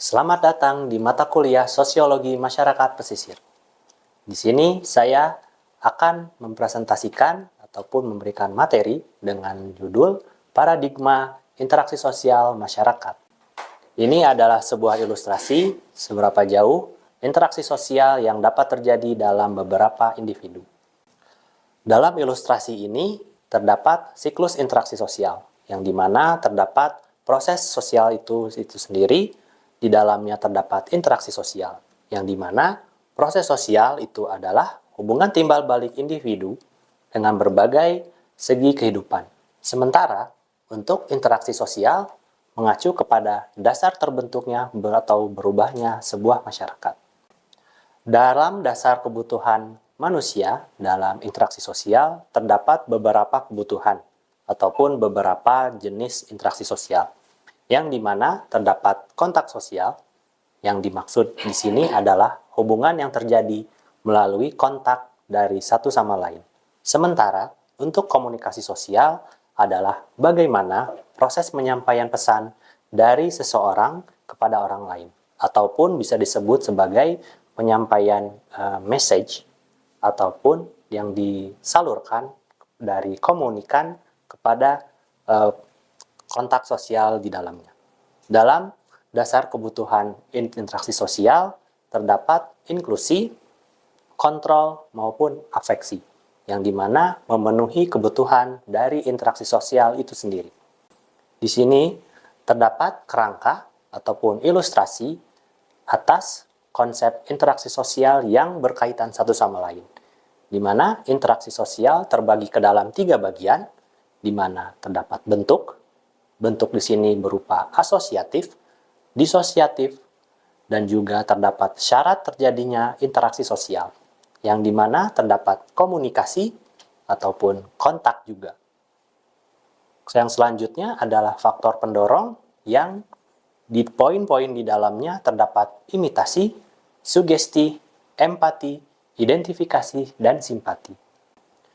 Selamat datang di mata kuliah Sosiologi Masyarakat Pesisir. Di sini saya akan mempresentasikan ataupun memberikan materi dengan judul Paradigma Interaksi Sosial Masyarakat. Ini adalah sebuah ilustrasi seberapa jauh interaksi sosial yang dapat terjadi dalam beberapa individu. Dalam ilustrasi ini terdapat siklus interaksi sosial, yang dimana terdapat proses sosial itu sendiri. Di dalamnya terdapat interaksi sosial, yang dimana proses sosial itu adalah hubungan timbal balik individu dengan berbagai segi kehidupan. Sementara untuk interaksi sosial mengacu kepada dasar terbentuknya atau berubahnya sebuah masyarakat. Dalam dasar kebutuhan manusia dalam interaksi sosial terdapat beberapa kebutuhan ataupun beberapa jenis interaksi sosial, yang dimana terdapat kontak sosial. Yang dimaksud di sini adalah hubungan yang terjadi melalui kontak dari satu sama lain. Sementara untuk komunikasi sosial adalah bagaimana proses penyampaian pesan dari seseorang kepada orang lain, ataupun bisa disebut sebagai penyampaian message, ataupun yang disalurkan dari komunikan kepada kontak sosial di dalamnya. Dalam dasar kebutuhan interaksi sosial terdapat inklusi, kontrol, maupun afeksi, yang dimana memenuhi kebutuhan dari interaksi sosial itu sendiri. Di sini terdapat kerangka ataupun ilustrasi atas konsep interaksi sosial yang berkaitan satu sama lain, di mana interaksi sosial terbagi ke dalam 3 bagian, di mana terdapat bentuk. Bentuk di sini berupa asosiatif, disosiatif, dan juga terdapat syarat terjadinya interaksi sosial, yang dimana terdapat komunikasi ataupun kontak juga. Yang selanjutnya adalah faktor pendorong, yang di poin-poin di dalamnya terdapat imitasi, sugesti, empati, identifikasi, dan simpati.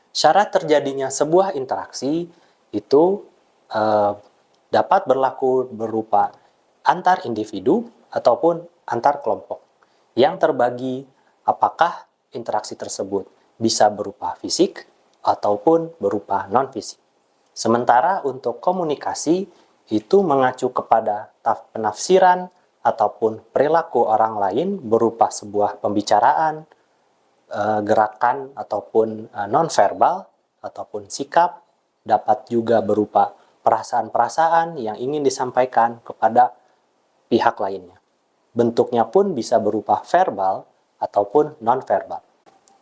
Syarat terjadinya sebuah interaksi itu dapat berlaku berupa antar individu ataupun antar kelompok, yang terbagi apakah interaksi tersebut bisa berupa fisik ataupun berupa non-fisik. Sementara untuk komunikasi itu mengacu kepada penafsiran ataupun perilaku orang lain berupa sebuah pembicaraan, gerakan ataupun non-verbal ataupun sikap, dapat juga berupa perasaan-perasaan yang ingin disampaikan kepada pihak lainnya. Bentuknya pun bisa berupa verbal ataupun non-verbal.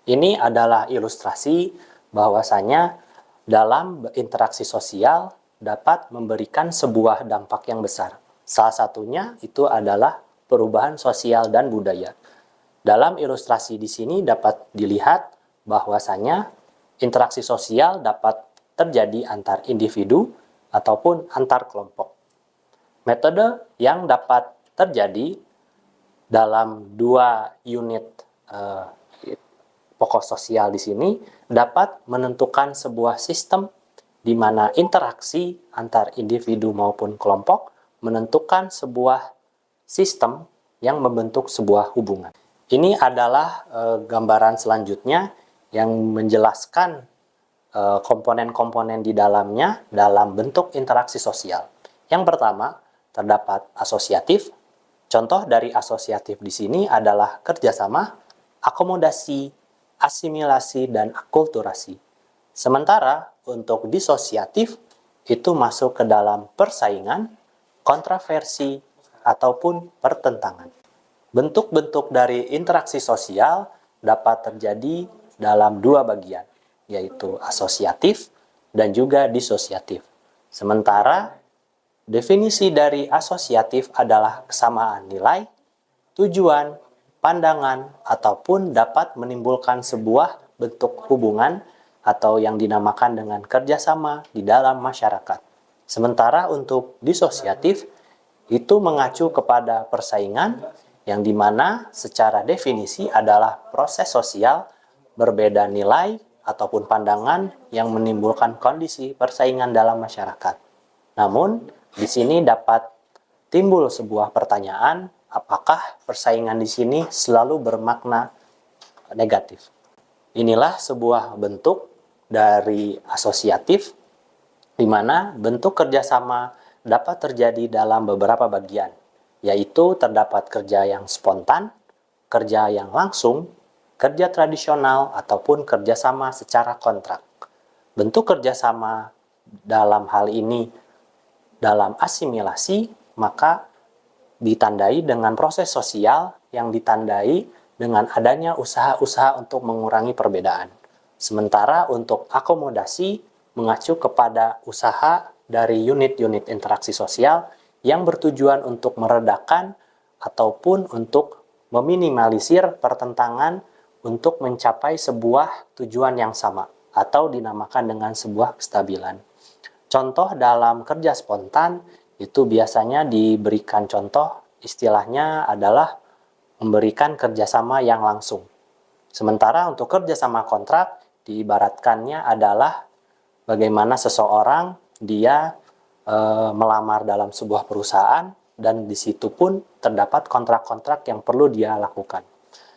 Ini adalah ilustrasi bahwasanya dalam interaksi sosial dapat memberikan sebuah dampak yang besar. Salah satunya itu adalah perubahan sosial dan budaya. Dalam ilustrasi di sini dapat dilihat bahwasanya interaksi sosial dapat terjadi antar individu ataupun antar kelompok. Metode yang dapat terjadi dalam 2 unit pokok sosial di sini dapat menentukan sebuah sistem di mana interaksi antar individu maupun kelompok menentukan sebuah sistem yang membentuk sebuah hubungan. Ini adalah gambaran selanjutnya yang menjelaskan komponen-komponen di dalamnya dalam bentuk interaksi sosial. Yang pertama, terdapat asosiatif. Contoh dari asosiatif di sini adalah kerjasama, akomodasi, asimilasi, dan akulturasi. Sementara untuk disosiatif itu masuk ke dalam persaingan, kontroversi, ataupun pertentangan. Bentuk-bentuk dari interaksi sosial dapat terjadi dalam 2 bagian, yaitu asosiatif dan juga disosiatif. Sementara definisi dari asosiatif adalah kesamaan nilai, tujuan, pandangan, ataupun dapat menimbulkan sebuah bentuk hubungan atau yang dinamakan dengan kerjasama di dalam masyarakat. Sementara untuk disosiatif itu mengacu kepada persaingan, yang dimana secara definisi adalah proses sosial berbeda nilai ataupun pandangan yang menimbulkan kondisi persaingan dalam masyarakat. Namun, di sini dapat timbul sebuah pertanyaan, apakah persaingan di sini selalu bermakna negatif. Inilah sebuah bentuk dari asosiatif, di mana bentuk kerjasama dapat terjadi dalam beberapa bagian, yaitu terdapat kerja yang spontan, kerja yang langsung, kerja tradisional, ataupun kerjasama secara kontrak. Bentuk kerjasama dalam hal ini dalam asimilasi, maka ditandai dengan proses sosial yang ditandai dengan adanya usaha-usaha untuk mengurangi perbedaan. Sementara untuk akomodasi mengacu kepada usaha dari unit-unit interaksi sosial yang bertujuan untuk meredakan ataupun untuk meminimalisir pertentangan untuk mencapai sebuah tujuan yang sama atau dinamakan dengan sebuah kestabilan. Contoh dalam kerja spontan itu biasanya diberikan contoh istilahnya adalah memberikan kerjasama yang langsung. Sementara untuk kerjasama kontrak diibaratkannya adalah bagaimana seseorang dia melamar dalam sebuah perusahaan dan di situ pun terdapat kontrak-kontrak yang perlu dia lakukan.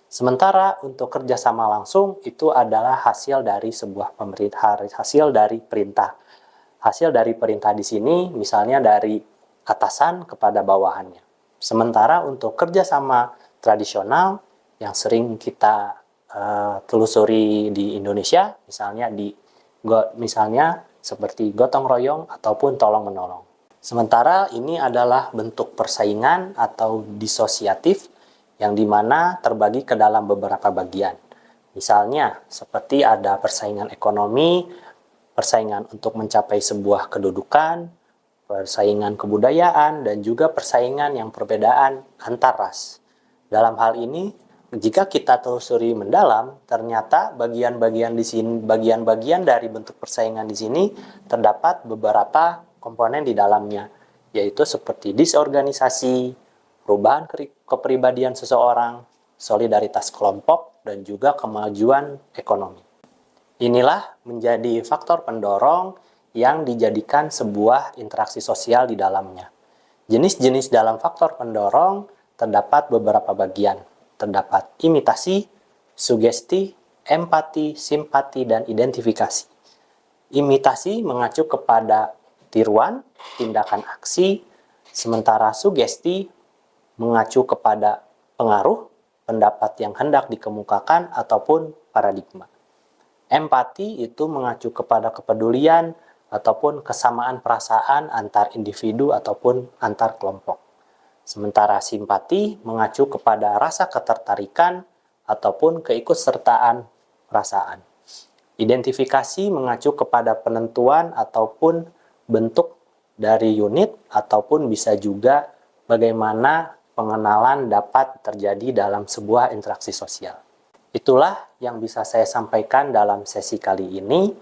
Sementara untuk kerjasama langsung itu adalah hasil dari sebuah hasil dari perintah. Hasil dari perintah di sini misalnya dari atasan kepada bawahannya. Sementara untuk kerjasama tradisional yang sering kita telusuri di Indonesia, misalnya seperti gotong royong ataupun tolong menolong. Sementara ini adalah bentuk persaingan atau disosiatif yang dimana terbagi ke dalam beberapa bagian. Misalnya seperti ada persaingan ekonomi, persaingan untuk mencapai sebuah kedudukan, persaingan kebudayaan, dan juga persaingan yang perbedaan antar ras. Dalam hal ini, jika kita telusuri mendalam, ternyata bagian-bagian dari bentuk persaingan di sini terdapat beberapa komponen di dalamnya, yaitu seperti disorganisasi, perubahan kepribadian seseorang, solidaritas kelompok, dan juga kemajuan ekonomi. Inilah menjadi faktor pendorong yang dijadikan sebuah interaksi sosial di dalamnya. Jenis-jenis dalam faktor pendorong terdapat beberapa bagian. Terdapat imitasi, sugesti, empati, simpati, dan identifikasi. Imitasi mengacu kepada tiruan, tindakan aksi, sementara sugesti mengacu kepada pengaruh, pendapat yang hendak dikemukakan, ataupun paradigma. Empati itu mengacu kepada kepedulian ataupun kesamaan perasaan antar individu ataupun antar kelompok. Sementara simpati mengacu kepada rasa ketertarikan ataupun keikutsertaan perasaan. Identifikasi mengacu kepada penentuan ataupun bentuk dari unit ataupun bisa juga bagaimana pengenalan dapat terjadi dalam sebuah interaksi sosial. Itulah yang bisa saya sampaikan dalam sesi kali ini.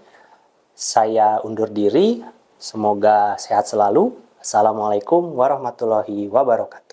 Saya undur diri. Semoga sehat selalu. Assalamualaikum warahmatullahi wabarakatuh.